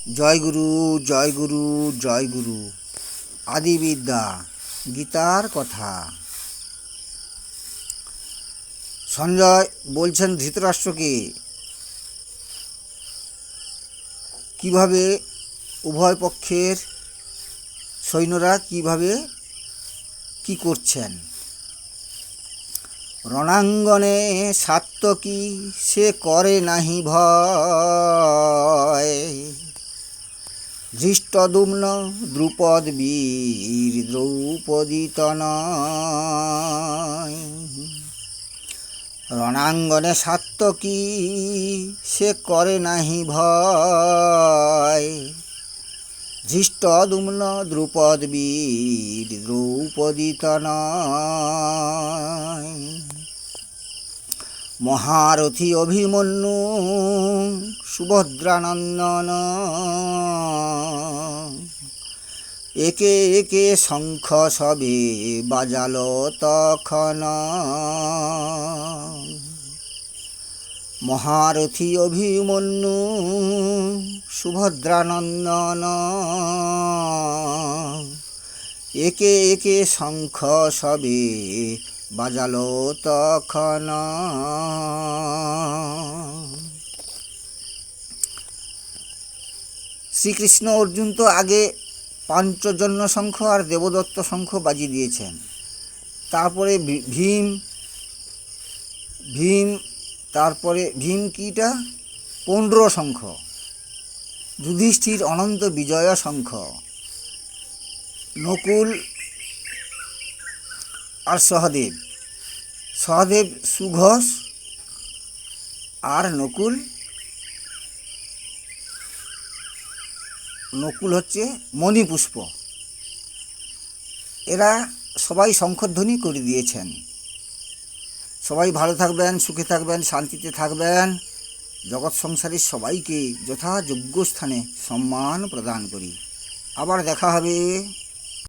জয় গুরু জয় গুরু জয় গুরু। আদিবিদ্যা গীতার কথা। সঞ্জয় বলছেন ধৃতরাষ্ট্রকে কিভাবে উভয় পক্ষের সৈন্যরা কিভাবে কি করছেন। রণাঙ্গনে সাত্ত্বকী সে করে নাহি ভয়, ধৃষ্টদ্যুম্ন দ্রুপদ বীর দ্রৌপদী তনয়। রণাঙ্গনে সাত্ত্বকী সে করে নাহি ভয়, ধৃষ্টদ্যুম্ন দ্রুপদ বীর দ্রৌপদী তনয়। মহারথী অভিমন্যু সুভদ্রানন্দন, একে একে শঙ্খ সবে বাজালো তখন। মহারথী অভিমন্যু সুভদ্রানন্দন, একে একে শঙ্খ সবে বাজালো তখন। শ্রীকৃষ্ণ অর্জুন তো আগে পাঞ্চজন্য শঙ্খ আর দেবদত্ত শঙ্খ বাজিয়ে দিয়েছেন। তারপরে ভীম কিটা 15 শঙ্খ, যুধিষ্ঠির অনন্ত বিজয় শঙ্খ, নকুল আর সহদেব সুঘোষ আর নকুল হচ্ছে মণিপুষ্প। এরা সবাই শঙ্খধ্বনি করে দিয়েছেন। সবাই ভালো থাকবেন, সুখে থাকবেন, শান্তিতে থাকবেন। জগৎ সংসারের সবাইকে যথাযোগ্য স্থানে সম্মান প্রদান করি। আবার দেখা হবে।